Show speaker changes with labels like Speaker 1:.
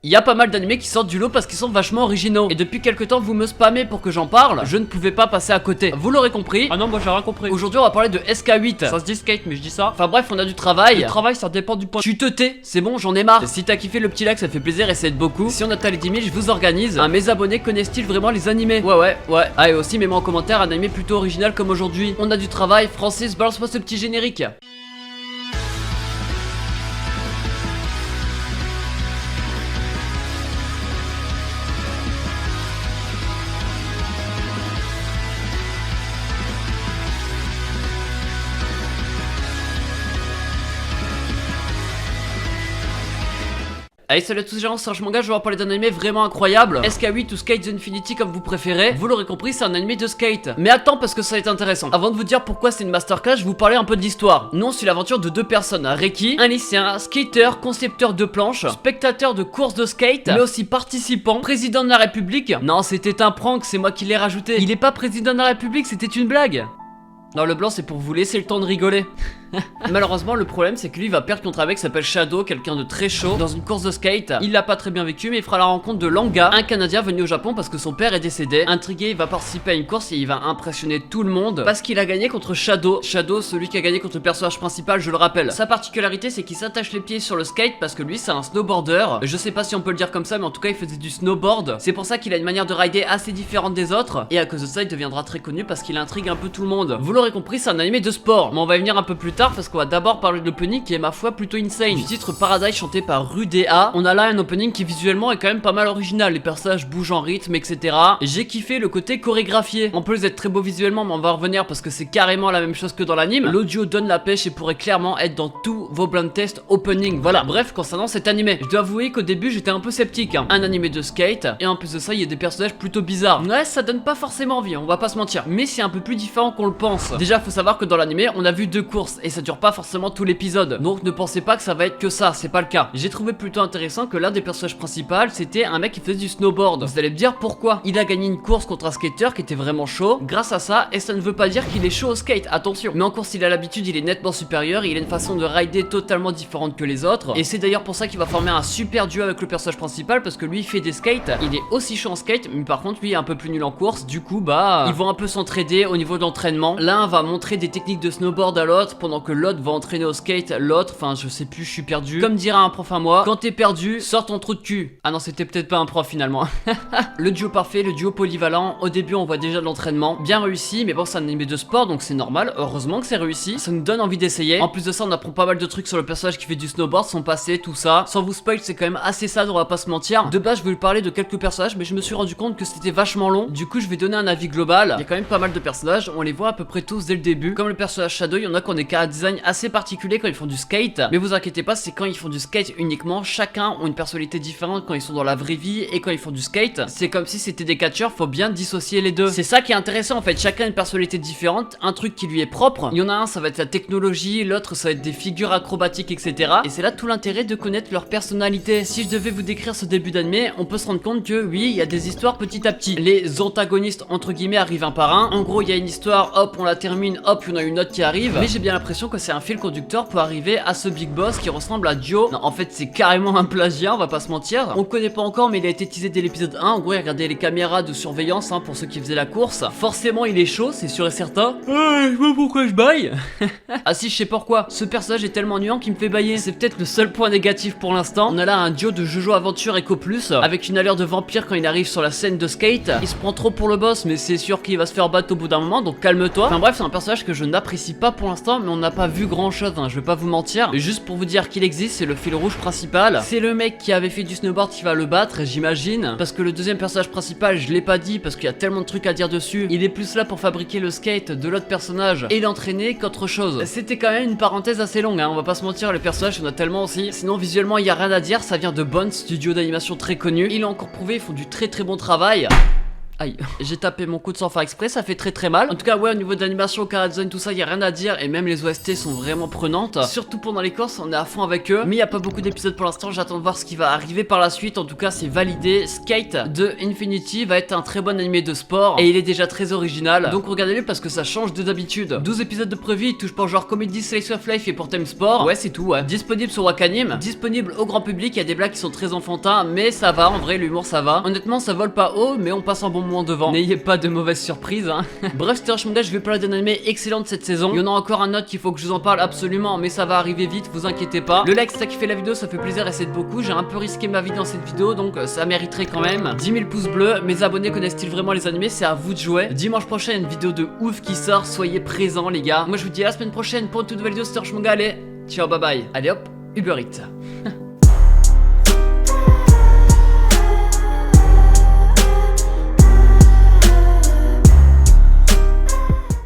Speaker 1: Il y a pas mal d'animés qui sortent du lot parce qu'ils sont vachement originaux. Et depuis quelques temps vous me spammez pour que j'en parle, je ne pouvais pas passer à côté. Vous l'aurez compris. Ah non, moi j'ai rien compris. Aujourd'hui on va parler de SK8. Ça se dit skate mais je dis ça. Enfin bref, on a du travail. Le travail ça dépend du point. Tu te tais, c'est bon, j'en ai marre. Si t'as kiffé le petit like ça fait plaisir et ça aide beaucoup. Si on atteint les 10 000 je vous organise un mes abonnés connaissent-ils vraiment les animés. Ouais. Ah et aussi mets-moi en commentaire un animé plutôt original comme aujourd'hui. On a du travail. Francis, balance-moi ce petit générique. Allez salut à tous les gens, c'est Manga, je vais vous parler d'un anime vraiment incroyable, SK8 ou Skate the Infinity comme vous préférez. Vous l'aurez compris, c'est un anime de skate. Mais attends parce que ça va être intéressant. Avant de vous dire pourquoi c'est une masterclass, je vais vous parler un peu de l'histoire. Nous on suit l'aventure de deux personnes, Reki, un lycéen, skater, concepteur de planches, spectateur de courses de skate, mais aussi participant, président de la République. Non, c'était un prank, c'est moi qui l'ai rajouté. Il est pas président de la République, c'était une blague. Non, le blanc c'est pour vous laisser le temps de rigoler. Malheureusement le problème c'est que lui va perdre contre un mec qui s'appelle Shadow, quelqu'un de très chaud dans une course de skate. Il l'a pas très bien vécu mais il fera la rencontre de Langa, un Canadien venu au Japon parce que son père est décédé. Intrigué, il va participer à une course et il va impressionner tout le monde parce qu'il a gagné contre Shadow. Shadow, celui qui a gagné contre le personnage principal, je le rappelle. Sa particularité c'est qu'il s'attache les pieds sur le skate parce que lui c'est un snowboarder. Je sais pas si on peut le dire comme ça mais en tout cas il faisait du snowboard. C'est pour ça qu'il a une manière de rider assez différente des autres et à cause de ça il deviendra très connu parce qu'il intrigue un peu tout le monde. Vous l'aurez compris, c'est un animé de sport mais on va y venir un peu plus tard parce qu'on va d'abord parler de l'opening qui est ma foi plutôt insane. Du titre Paradise chanté par Rudea, on a là un opening qui visuellement est quand même pas mal original, les personnages bougent en rythme etc. J'ai kiffé le côté chorégraphié, en plus d'être très beau visuellement mais on va revenir parce que c'est carrément la même chose que dans l'anime. L'audio donne la pêche et pourrait clairement être dans tous vos blind test opening. Voilà, bref concernant cet animé, je dois avouer qu'au début j'étais un peu sceptique Un animé de skate et en plus de ça il y a des personnages plutôt bizarres. Ouais, ça donne pas forcément envie, on va pas se mentir, mais c'est un peu plus différent qu'on le pense. Déjà faut savoir que dans l'animé on a vu deux courses et ça dure pas forcément tout l'épisode, donc ne pensez pas que ça va être que ça, c'est pas le cas. J'ai trouvé plutôt intéressant que l'un des personnages principaux c'était un mec qui faisait du snowboard. Vous allez me dire pourquoi. Il a gagné une course contre un skater qui était vraiment chaud grâce à ça, et ça ne veut pas dire qu'il est chaud au skate, attention, mais en course il a l'habitude, il est nettement supérieur, il a une façon de rider totalement différente que les autres, et c'est d'ailleurs pour ça qu'il va former un super duo avec le personnage principal parce que lui il fait des skates, il est aussi chaud en skate mais par contre lui est un peu plus nul en course, du coup bah ils vont un peu s'entraider au niveau de l'entraînement. L'un va montrer des techniques de snowboard à l'autre pendant que l'autre va entraîner au skate l'autre, enfin je sais plus, je suis perdu. Comme dirait un prof à moi, quand t'es perdu, sors ton trou de cul. Ah non, c'était peut-être pas un prof finalement. Le duo parfait, le duo polyvalent. Au début on voit déjà de l'entraînement bien réussi, mais bon c'est un animé de sport donc c'est normal, heureusement que c'est réussi, ça nous donne envie d'essayer. En plus de ça on apprend pas mal de trucs sur le personnage qui fait du snowboard, son passé, tout ça. Sans vous spoil, c'est quand même assez sad, on va pas se mentir. De base je voulais parler de quelques personnages mais je me suis rendu compte que c'était vachement long, du coup je vais donner un avis global. Il y a quand même pas mal de personnages, on les voit à peu près tous dès le début. Comme le personnage Shadow, il y en a qui ont des chara design assez particuliers quand ils font du skate, mais vous inquiétez pas, c'est quand ils font du skate uniquement, chacun ont une personnalité différente quand ils sont dans la vraie vie et quand ils font du skate. C'est comme si c'était des catcheurs, faut bien dissocier les deux. C'est ça qui est intéressant en fait, chacun a une personnalité différente, un truc qui lui est propre. Il y en a un ça va être la technologie, l'autre ça va être des figures acrobatiques etc. Et c'est là tout l'intérêt de connaître leur personnalité. Si je devais vous décrire ce début d'anime, on peut se rendre compte que oui, il y a des histoires petit à petit. Les antagonistes entre guillemets arrivent un par un. En gros il y a une histoire, hop on la termine, hop il y en a une autre qui arrive. Mais j'ai bien l'impression que c'est un fil conducteur pour arriver à ce big boss qui ressemble à Dio. Non, en fait c'est carrément un plagiat, on va pas se mentir. On le connaît pas encore mais il a été teasé dès l'épisode 1. En gros regardez les caméras de surveillance pour ceux qui faisaient la course. Forcément il est chaud, c'est sûr et certain. Je sais pas pourquoi je baille. Ah si, je sais pourquoi. Ce personnage est tellement ennuyant qu'il me fait bailler. C'est peut-être le seul point négatif pour l'instant. On a là un duo de Jojo Aventure et Plus avec une allure de vampire quand il arrive sur la scène de skate. Il se prend trop pour le boss mais c'est sûr qu'il va se faire battre au bout d'un moment, donc calme-toi. Enfin bref, c'est un personnage que je n'apprécie pas pour l'instant mais on n'a pas vu grand chose, je vais pas vous mentir. Mais juste pour vous dire qu'il existe, c'est le fil rouge principal. C'est le mec qui avait fait du snowboard qui va le battre, j'imagine. Parce que le deuxième personnage principal, je l'ai pas dit parce qu'il y a tellement de trucs à dire dessus. Il est plus là pour fabriquer le skate de l'autre personnage et l'entraîner qu'autre chose. C'était quand même une parenthèse assez longue, on va pas se mentir, le personnage, il y en a tellement aussi. Sinon, visuellement, il y a rien à dire, ça vient de Bones, studio d'animation très connu. Il a encore prouvé, ils font du très très bon travail. Aïe, j'ai tapé mon coude sans faire exprès, ça fait très mal. En tout cas, ouais, au niveau d'animation, chara design, tout ça, y a rien à dire. Et même les OST sont vraiment prenantes. Surtout pendant les courses, on est à fond avec eux. Mais y a pas beaucoup d'épisodes pour l'instant, j'attends de voir ce qui va arriver par la suite. En tout cas, c'est validé. Skate de Infinity va être un très bon animé de sport. Et il est déjà très original. Donc regardez-le parce que ça change de d'habitude. 12 épisodes de prévu, il touche pas genre comédie, slice of life et pour thème sport. Ouais, c'est tout, ouais. Disponible sur Wakanim, disponible au grand public. Il y a des blagues qui sont très enfantins, mais ça va, en vrai, l'humour ça va. Honnêtement, ça vole pas haut, mais on passe un bon moment devant. N'ayez pas de mauvaises surprises, hein. Bref, c'était Rush Manga, je vais parler d'un animé excellent de cette saison. Il y en a encore un autre qu'il faut que je vous en parle absolument, mais ça va arriver vite, vous inquiétez pas. Le like, si t'as kiffé la vidéo, ça fait plaisir et c'est beaucoup. J'ai un peu risqué ma vie dans cette vidéo, donc ça mériterait quand même 10 000 pouces bleus. Mes abonnés connaissent-ils vraiment les animés? C'est à vous de jouer. Dimanche prochain, une vidéo de ouf qui sort, soyez présents les gars. Moi je vous dis à la semaine prochaine pour une toute nouvelle vidéo, c'était Rush Manga, allez, ciao, bye bye. Allez hop, Uber Eats.